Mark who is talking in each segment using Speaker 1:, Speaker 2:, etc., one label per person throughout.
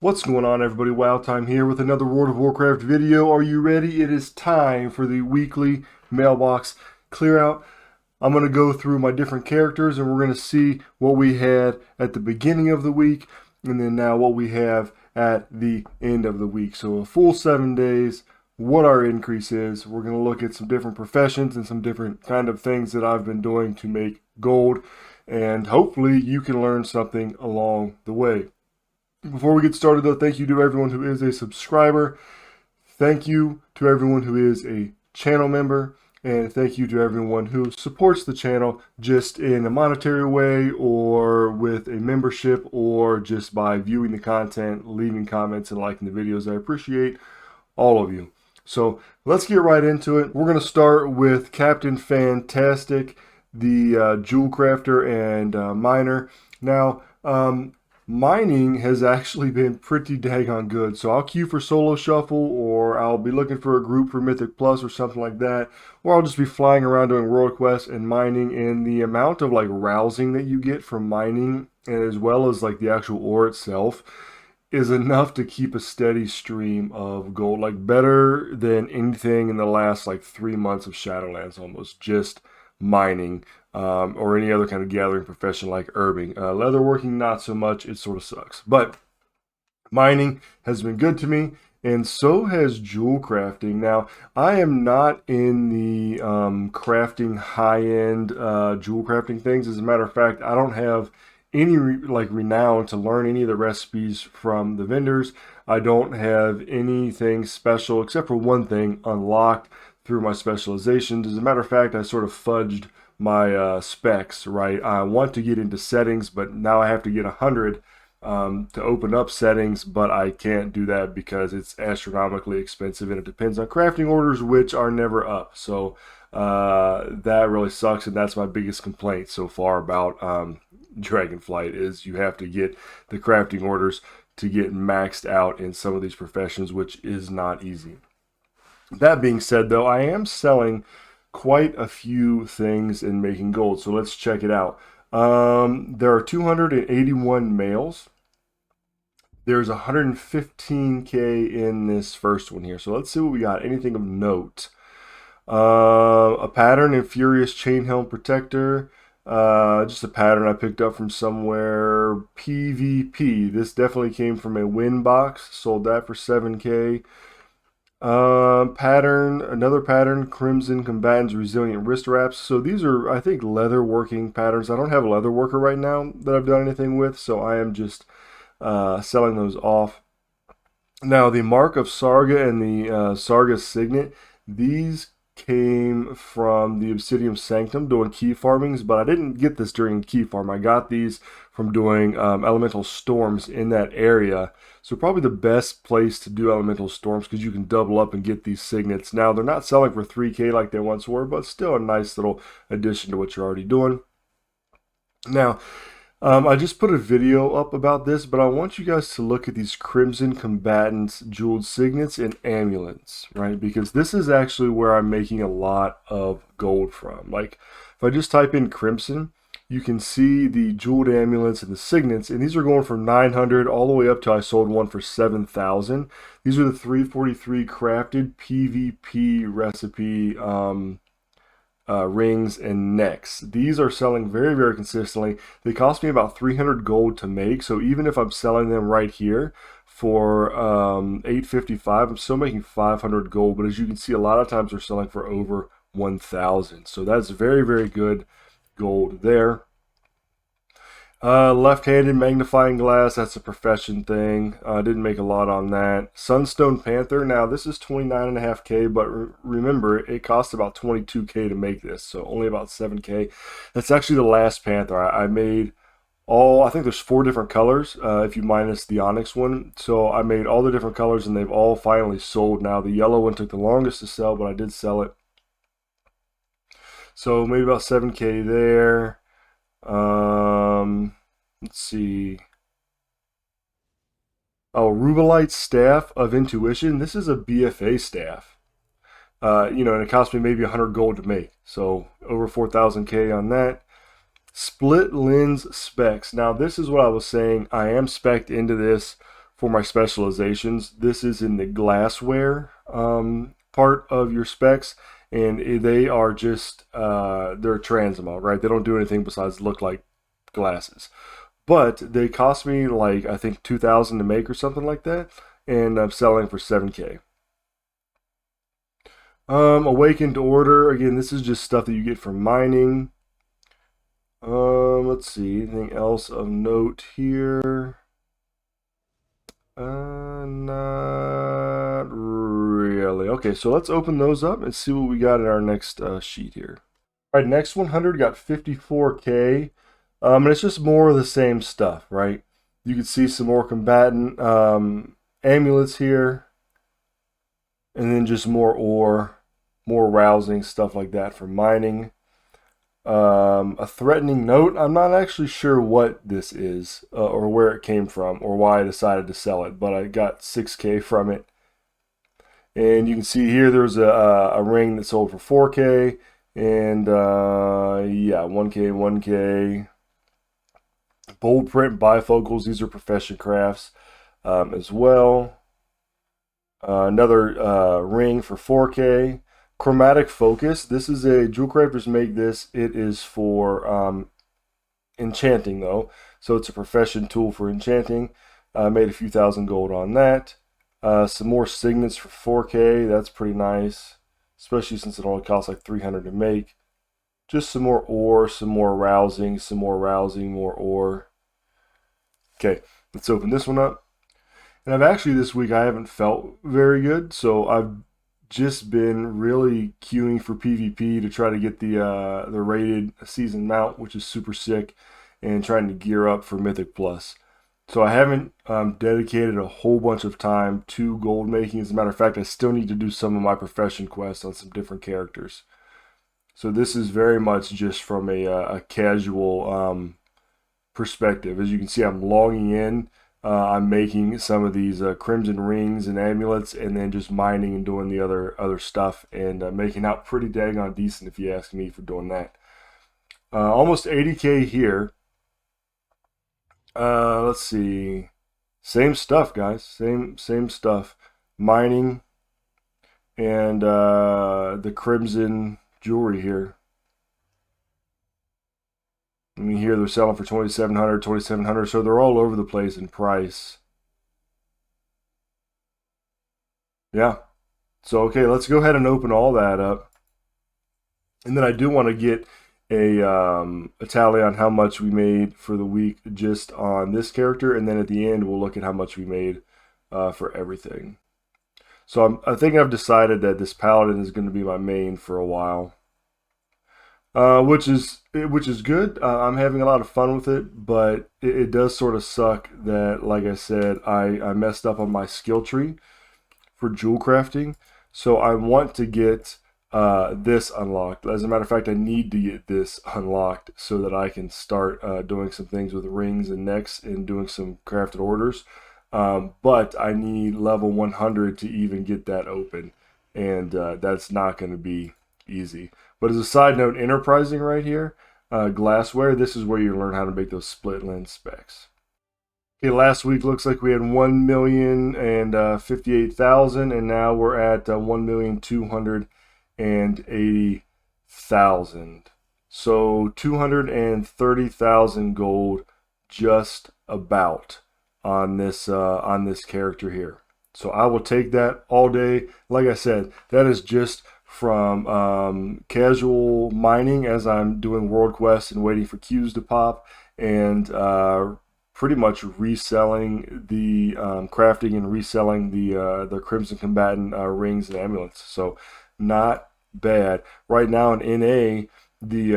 Speaker 1: What's going on, everybody? Wild Time here with another World of Warcraft video. Are you ready? It is time for the weekly mailbox clear out. I'm going to go through my different characters and we're going to see what we had at the beginning of the week and then now what we have at the end of the week. So a full 7 days, what our increase is. We're going to look at some different professions and some different kind of things that I've been doing to make gold, and hopefully you can learn something along the way. Before we get started though, thank you to everyone who is a subscriber. Thank you to everyone who is a channel member. And thank you to everyone who supports the channel just in a monetary way or with a membership or just by viewing the content, leaving comments, and liking the videos. I appreciate all of you. So let's get right into it. We're going to start with Captain Fantastic, the Jewel Crafter and Miner. Now, mining has actually been pretty daggone good. So I'll queue for solo shuffle, or I'll be looking for a group for Mythic Plus or something like that. Or I'll just be flying around doing world quests and mining, and the amount of like rousing that you get from mining, as well as like the actual ore itself, is enough to keep a steady stream of gold. Like better than anything in the last like 3 months of Shadowlands almost, just mining. Or any other kind of gathering profession like herbing. Leatherworking, not so much. It sort of sucks. But mining has been good to me, and so has jewel crafting. Now, I am not in the crafting high-end jewel crafting things. As a matter of fact, I don't have any renown to learn any of the recipes from the vendors. I don't have anything special except for one thing unlocked through my specializations. As a matter of fact, I sort of fudged my specs, right? I want to get into settings, but now I have to get 100 to open up settings, but I can't do that because it's astronomically expensive and it depends on crafting orders, which are never up. So that really sucks, and that's my biggest complaint so far about Dragonflight is you have to get the crafting orders to get maxed out in some of these professions, which is not easy. That being said, though, I am selling quite a few things in making gold, so let's check it out. There are 281 males. There's 115k in this first one here, so let's see what we got. Anything of note? A pattern in Furious Chain Helm Protector. Just a pattern I picked up from somewhere. PvP. This definitely came from a win box. Sold that for 7k. Another pattern, Crimson Combatant's Resilient Wrist Wraps. So these are, I think, leather working patterns. I don't have a leather worker right now that I've done anything with, so I am just selling those off. Now, the Mark of Sarga and the Sarga Signet, these came from the Obsidian Sanctum doing key farmings, but I didn't get this during key farm. I got these from doing elemental storms in that area. So probably the best place to do elemental storms because you can double up and get these signets. Now, they're not selling for 3k like they once were, but still a nice little addition to what you're already doing. Now, I just put a video up about this, but I want you guys to look at these Crimson Combatants jeweled signets and amulets, right? Because this is actually where I'm making a lot of gold from. Like, if I just type in Crimson, you can see the jeweled amulets and the signets, and these are going from 900 all the way up to I sold one for 7,000. These are the 343 crafted PvP recipe rings and necks. These are selling very, very consistently. They cost me about 300 gold to make, so even if I'm selling them right here for 855, I'm still making 500 gold, but as you can see, a lot of times they're selling for over 1,000. So that's very, very good gold there. Left-handed magnifying glass, that's a profession thing. Didn't make a lot on that. Sunstone Panther, now this is 29.5k, but remember, it cost about 22k to make this, so only about 7k. That's actually the last Panther. I made all, I think there's 4 different colors, if you minus the Onyx one. So I made all the different colors, and they've all finally sold now. The yellow one took the longest to sell, but I did sell it. So maybe about 7k there. Let's see. Oh, Rubelite Staff of Intuition. This is a BFA staff. And it cost me maybe 100 gold to make. So over 4,000k on that. Split lens specs. Now this is what I was saying. I am spec'd into this for my specializations. This is in the glassware part of your specs, and they are just they're transmog, right? They don't do anything besides look like glasses. But they cost me like I think 2,000 to make or something like that, and I'm selling for 7K. Awakened Order, again, this is just stuff that you get from mining. Let's see, anything else of note here? Not really. Okay, so let's open those up and see what we got in our next sheet here. All right, next 100 got 54K, and it's just more of the same stuff, right? You can see some more combatant amulets here, and then just more ore, more rousing, stuff like that for mining. A threatening note. I'm not actually sure what this is or where it came from or why I decided to sell it, but I got 6K from it. And you can see here there's a ring that sold for 4K, and yeah, 1K, 1K. Bold print bifocals, these are profession crafts as well. Another ring for 4K. Chromatic focus. This is a jewel crafters make this. It is for enchanting though, so it's a profession tool for enchanting. Made a few thousand gold on that. Some more signets for 4K. That's pretty nice, especially since it only costs like 300 to make. Just some more ore, some more rousing, some more rousing, more ore. Okay, let's open this one up. And I've actually this week I haven't felt very good, so I've just been really queuing for PvP to try to get the rated season mount, which is super sick, and trying to gear up for Mythic Plus. So I haven't dedicated a whole bunch of time to gold making. As a matter of fact, I still need to do some of my profession quests on some different characters. So this is very much just from a casual perspective. As you can see, I'm logging in. I'm making some of these crimson rings and amulets, and then just mining and doing the other stuff, and making out pretty daggone decent if you ask me for doing that. Almost 80K here. Let's see. Same stuff, guys. Same stuff. Mining and the crimson jewelry here. I mean, here they're selling for 2,700, 2,700, so they're all over the place in price. Yeah. So, okay, let's go ahead and open all that up. And then I do want to get a tally on how much we made for the week just on this character, and then at the end we'll look at how much we made for everything. So I think I've decided that this paladin is going to be my main for a while. Which is good. I'm having a lot of fun with it, but it does sort of suck that, like I said, I messed up on my skill tree for jewel crafting. So I want to get this unlocked. As a matter of fact, I need to get this unlocked so that I can start doing some things with rings and necks and doing some crafted orders. But I need level 100 to even get that open, and that's not going to be easy. But as a side note, enterprising right here, glassware, this is where you learn how to make those split lens specs. Okay, last week looks like we had 1,058,000, and now we're at 1,280,000. So 230,000 gold just about on this character here. So I will take that all day. Like I said, that is just from casual mining as I'm doing world quests and waiting for queues to pop, and pretty much reselling the crafting and reselling the Crimson Combatant rings and amulets. So not bad. Right now in NA, the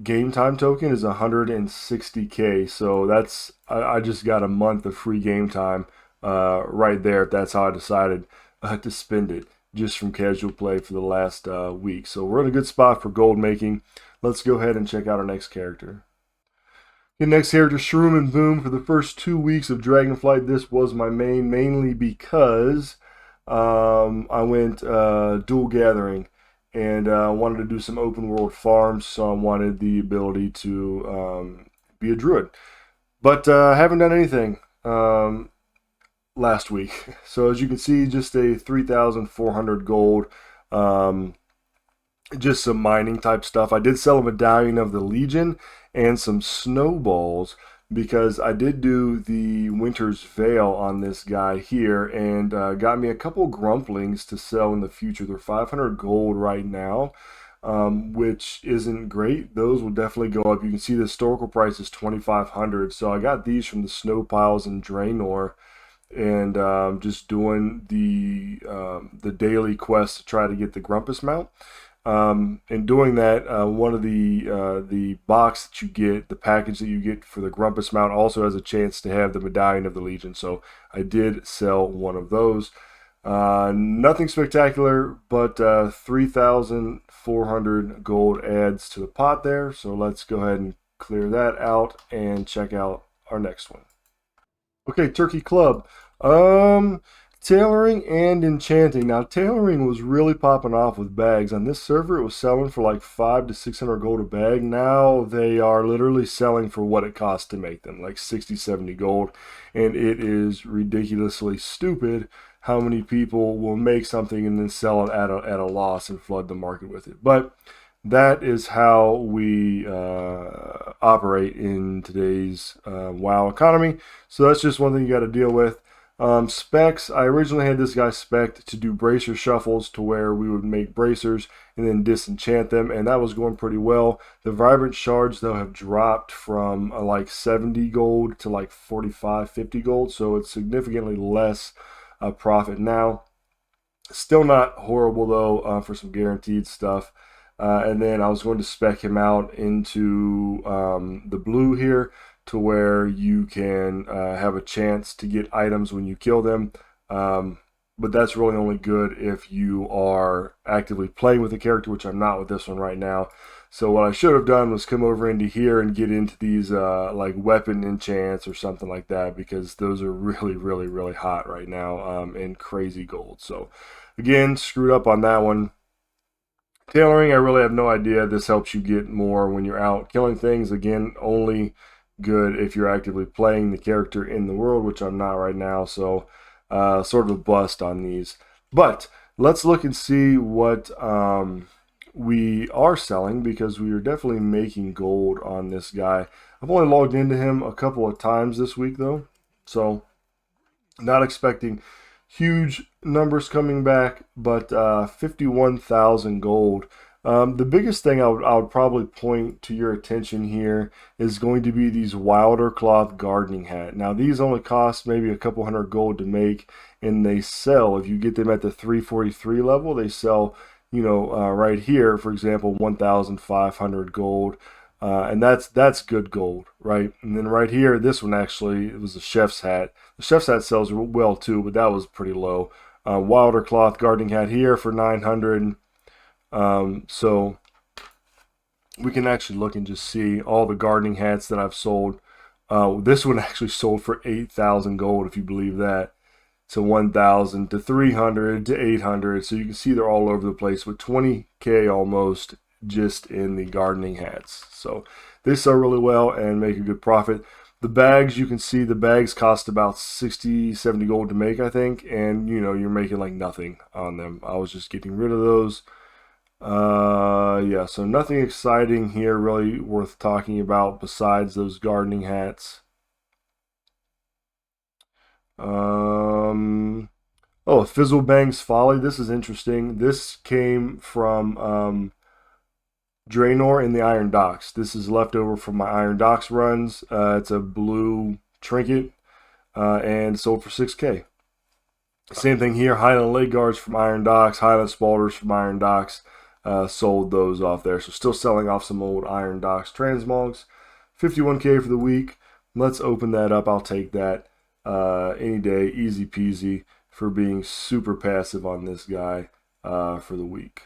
Speaker 1: game time token is 160K. So that's I just got a month of free game time right there, if that's how I decided to spend it, just from casual play for the last week. So we're in a good spot for gold making. Let's go ahead and check out our next character. The next character, Shroom and Boom. For the first 2 weeks of Dragonflight, this was my main, mainly because I went dual gathering and wanted to do some open world farms, so I wanted the ability to be a druid. But I haven't done anything. last week. So as you can see, just a 3,400 gold. Um, just some mining type stuff. I did sell a medallion of the Legion and some snowballs because I did do the Winter's Veil on this guy here and got me a couple grumplings to sell in the future. They're 500 gold right now, which isn't great. Those will definitely go up. You can see the historical price is 2,500. So I got these from the snow piles in Draenor and just doing the daily quest to try to get the Grumpus mount. In doing that, one of the box that you get, the package that you get for the Grumpus mount, also has a chance to have the medallion of the Legion. So I did sell one of those. Nothing spectacular, but 3,400 gold adds to the pot there. So let's go ahead and clear that out and check out our next one. Okay, Turkey Club. Tailoring and Enchanting. Now, Tailoring was really popping off with bags. On this server, it was selling for like 500 to 600 gold a bag. Now they are literally selling for what it costs to make them, like 60, 70 gold. And it is ridiculously stupid how many people will make something and then sell it at a loss and flood the market with it. But that is how we operate in today's WoW economy. So that's just one thing you got to deal with. Specs, I originally had this guy spec'd to do bracer shuffles to where we would make bracers and then disenchant them, and that was going pretty well. The vibrant shards, though, have dropped from like 70 gold to like 45, 50 gold, so it's significantly less profit now. Still not horrible, though, for some guaranteed stuff. And then I was going to spec him out into the blue here, to where you can have a chance to get items when you kill them. But that's really only good if you are actively playing with the character, which I'm not with this one right now. So what I should have done was come over into here and get into these like weapon enchants or something like that, because those are really, really, really hot right now and crazy gold. So again, screwed up on that one. Tailoring, I really have no idea. This helps you get more when you're out killing things. Again, only good if you're actively playing the character in the world, which I'm not right now. So sort of a bust on these. But let's look and see what we are selling, because we are definitely making gold on this guy. I've only logged into him a couple of times this week, though. So not expecting huge numbers coming back, but 51,000 gold. The biggest thing I would probably point to your attention here is going to be these Wilder Cloth Gardening Hat. Now, these only cost maybe a couple hundred gold to make, and they sell, if you get them at the 343 level, they sell, you know, right here, for example, 1,500 gold. And that's good gold, right? And then right here, this one actually, it was a chef's hat. The chef's hat sells well too, but that was pretty low. Wilder Cloth Gardening Hat here for 900. So we can actually look and just see all the gardening hats that I've sold. This one actually sold for 8,000 gold, if you believe that. To 1,000 to 300 to 800. So you can see they're all over the place, with 20k almost just in the gardening hats. So they sell really well and make a good profit. The bags, you can see the bags cost about 60, 70 gold to make, I think, and you know, you're making like nothing on them. I was just getting rid of those. Yeah, so nothing exciting here really worth talking about besides those gardening hats. Oh, Fizzlebang's Folly. This is interesting. This came from Draenor in the Iron Docks. This is leftover from my Iron Docks runs. It's a blue trinket and sold for 6k. Same thing here. Highland Leg Guards from Iron Docks, Highland Spalders from Iron Docks. Sold those off there. So still selling off some old Iron Docks transmogs. 51k for the week. Let's open that up. I'll take that any day. Easy peasy for being super passive on this guy for the week.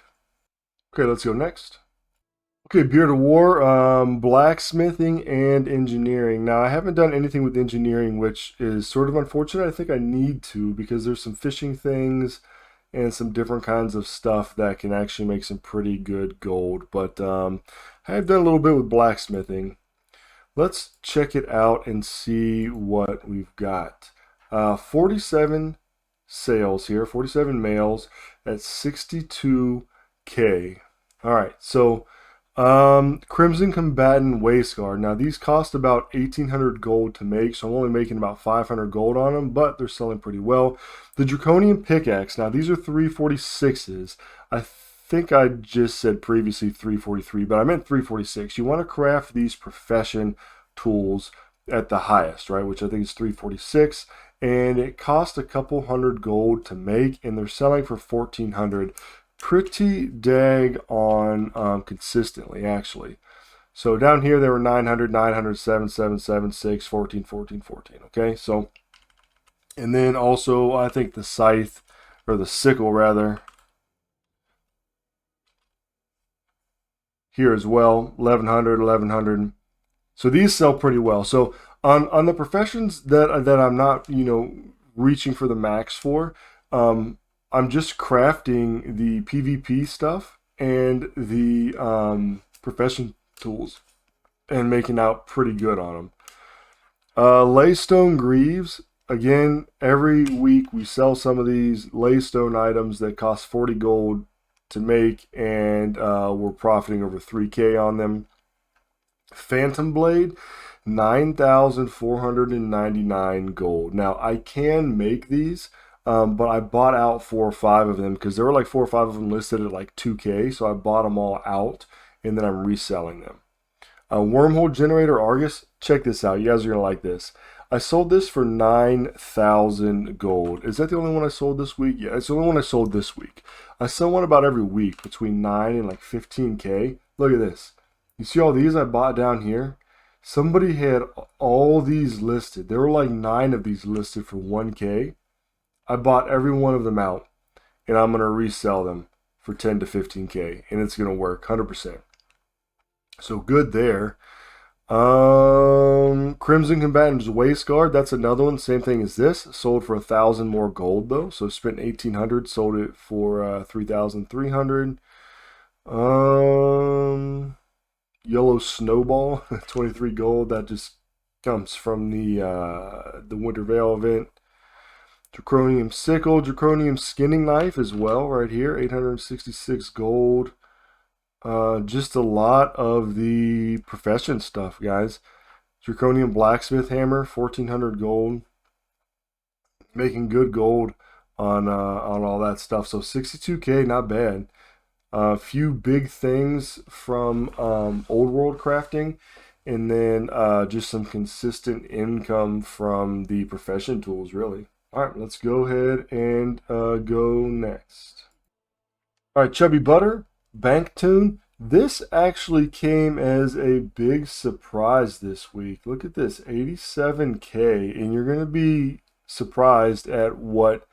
Speaker 1: Okay, let's go next. Okay, Beard of War, Blacksmithing and Engineering. Now, I haven't done anything with Engineering, which is sort of unfortunate. I think I need to, because there's some fishing things and some different kinds of stuff that can actually make some pretty good gold. But I have done a little bit with Blacksmithing. Let's check it out and see what we've got. 47 sales here, 47 males at 62K. All right, so Crimson Combatant Waistguard. Now these cost about 1,800 gold to make, so I'm only making about 500 gold on them, but they're selling pretty well. The Draconian Pickaxe. Now these are 346s. I think I just said previously 343, but I meant 346. You want to craft these profession tools at the highest, right? Which I think is 346, and it cost a couple hundred gold to make, and they're selling for 1,400. Pretty dag on consistently, actually. So down here they were 900, 900, 7, 7, 7, 6, 14, 14, 14. Okay, so, and then also I think the scythe, or the sickle rather, here as well, 1100, 1100. So these sell pretty well. So on the professions that I'm not, reaching for the max for, I'm just crafting the PvP stuff and the profession tools and making out pretty good on them. Laystone Greaves. Again, every week we sell some of these laystone items that cost 40 gold to make, and we're profiting over 3K on them. Phantom Blade, 9,499 gold. Now I can make these, but I bought out 4 or 5 of them because there were like 4 or 5 of them listed at like 2K, so I bought them all out and then I'm reselling them. Wormhole Generator Argus, check this out. You guys are gonna like this. I sold this for 9,000 gold. Is that the only one I sold this week? Yeah, it's the only one I sold this week. I sell one about every week between 9 and like 15K. Look at this. You see all these I bought down here? Somebody had all these listed. There were like 9 of these listed for 1K. I bought every one of them out, and I'm going to resell them for 10 to 15K, and it's going to work 100%. So good there. Crimson Combatant's Waistguard, that's another one, same thing as this. Sold for 1,000 more gold though, so spent 1,800, sold it for 3,300. Yellow Snowball, 23 gold. That just comes from the Winter Veil event. Draconium Sickle, Draconium Skinning Knife as well, right here, 866 gold. Just a lot of the profession stuff, guys. Draconium Blacksmith Hammer, 1,400 gold. Making good gold on all that stuff. So 62K, not bad. A few big things from old world crafting, and then just some consistent income from the profession tools, really. All right, let's go ahead and go next. All right, Chubby Butter, Bank Toon. This actually came as a big surprise this week. Look at this, 87K, and you're going to be surprised at what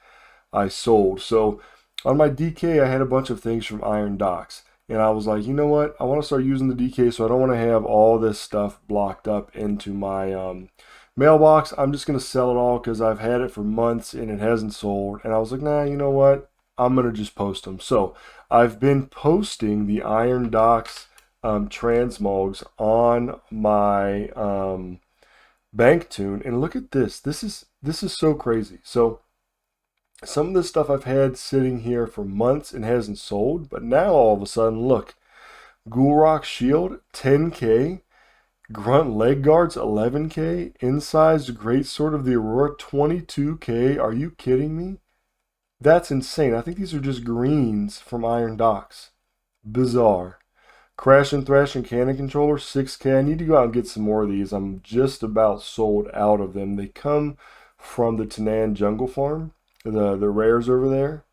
Speaker 1: I sold. So on my DK, I had a bunch of things from Iron Docks, and I was like, you know what? I want to start using the DK, so I don't want to have all this stuff blocked up into my mailbox. I'm just going to sell it all because I've had it for months and it hasn't sold. And I was like, nah, you know what? I'm going to just post them. So I've been posting the Iron Docks transmogs on my Bank Toon, and look at this. This is so crazy. So some of this stuff I've had sitting here for months and hasn't sold, but now all of a sudden, look, Ghoulrock Shield, 10K, Grunt Leg Guards, 11K, Incised Greatsword of the Aurora, 22K. Are you kidding me? That's insane. I think these are just greens from Iron Docks. Bizarre. Crash and Thrash and Cannon Controller, 6K. I need to go out and get some more of these. I'm just about sold out of them. They come from the Tanan Jungle Farm, the rares over there.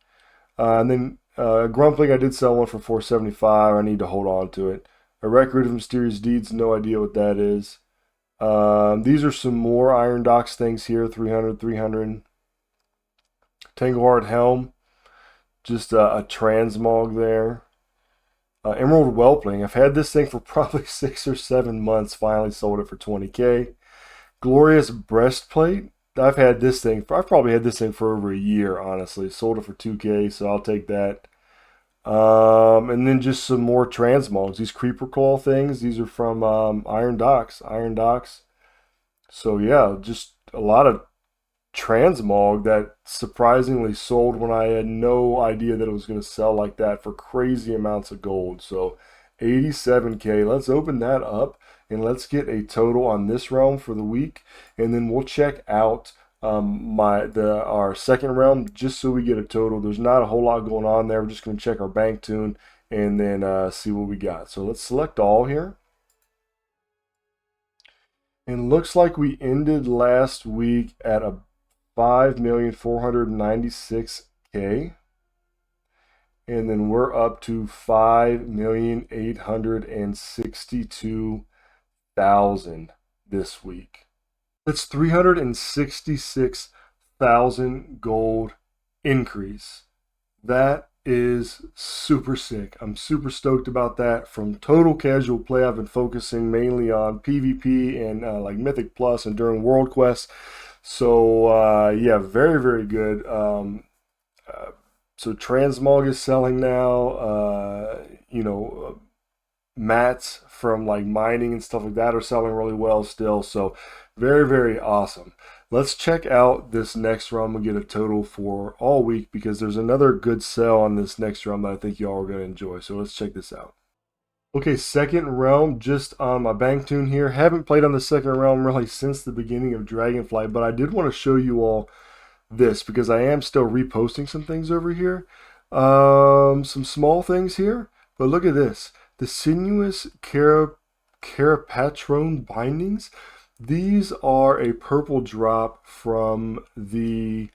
Speaker 1: And then Grumpling, I did sell one for 475. I need to hold on to it. A Record of Mysterious Deeds, no idea what that is. These are some more Iron Docks things here, 300, 300. Tangleheart Helm, just a transmog there. Emerald Whelpling, I've had this thing for probably 6 or 7 months, finally sold it for 20K. Glorious Breastplate, I've probably had this thing for over a year, honestly. Sold it for 2K, so I'll take that. And then just some more transmogs. These Creeper Claw things, these are from Iron Docks. So yeah, just a lot of transmog that surprisingly sold when I had no idea that it was going to sell like that for crazy amounts of gold. So 87K. Let's open that up and let's get a total on this realm for the week, and then we'll check out our second realm just so we get a total. There's not a whole lot going on there. We're just going to check our bank Toon and then see what we got. So let's select all here. And looks like we ended last week at a 5,496K. And then we're up to 5,862,000 this week. That's 366,000 gold increase. That is super sick. I'm super stoked about that. From total casual play, I've been focusing mainly on PvP and like Mythic Plus and during World Quests. So yeah, very, very good. So Transmog is selling now. Mats from like mining and stuff like that are selling really well still. So very, very awesome. Let's check out this next realm and get a total for all week, because there's another good sell on this next realm that I think y'all are going to enjoy. So let's check this out. Okay, second realm, just on my bank Toon here. Haven't played on the second realm really since the beginning of Dragonflight, but I did want to show you all this because I am still reposting some things over here. Some small things here, but look at this. The sinuous carapatrone bindings. These are a purple drop from the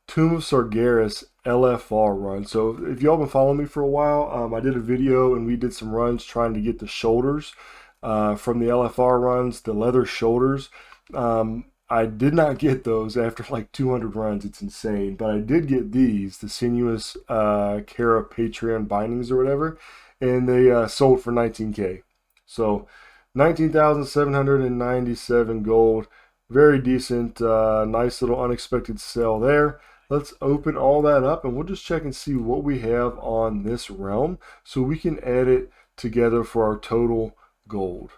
Speaker 1: Tomb of Sargeras LFR run. So if y'all been following me for a while, I did a video and we did some runs trying to get the shoulders from the LFR runs, the leather shoulders. I did not get those after like 200 runs. It's insane. But I did get these, the sinuous carapatrone bindings or whatever, and they sold for 19K. So 19,797 gold. Very decent, nice little unexpected sell there. Let's open all that up and we'll just check and see what we have on this realm so we can add it together for our total gold.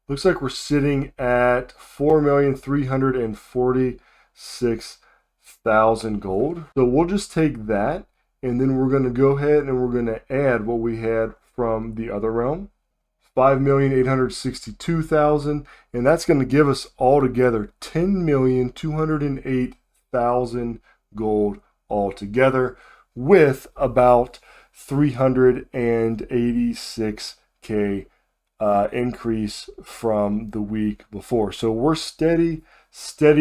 Speaker 1: Looks like we're sitting at 4,346,000 gold. So we'll just take that and then we're going to go ahead and we're going to add what we had from the other realm. 5,862,000, and that's going to give us altogether 10,208,000 gold altogether, with about 386K increase from the week before. So we're steady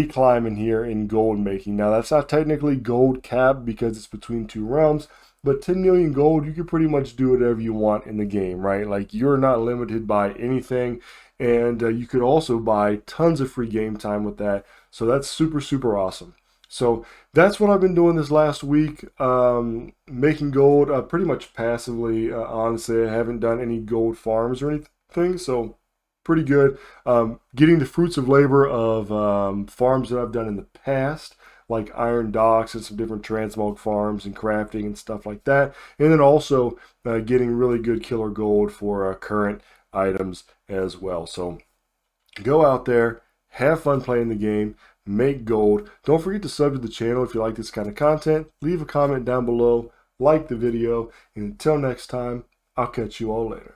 Speaker 1: climbing here in gold making. Now that's not technically gold cap because it's between two realms, but 10 million gold, you can pretty much do whatever you want in the game, right? Like, you're not limited by anything, and you could also buy tons of free game time with that. So that's super, super awesome. So that's what I've been doing this last week, making gold pretty much passively. Honestly, I haven't done any gold farms or anything, so pretty good. Getting the fruits of labor of farms that I've done in the past, like Iron Docks and some different transmog farms and crafting and stuff like that. And then also getting really good killer gold for current items as well. So go out there, have fun playing the game, make gold. Don't forget to sub to the channel if you like this kind of content. Leave a comment down below, like the video, and until next time, I'll catch you all later.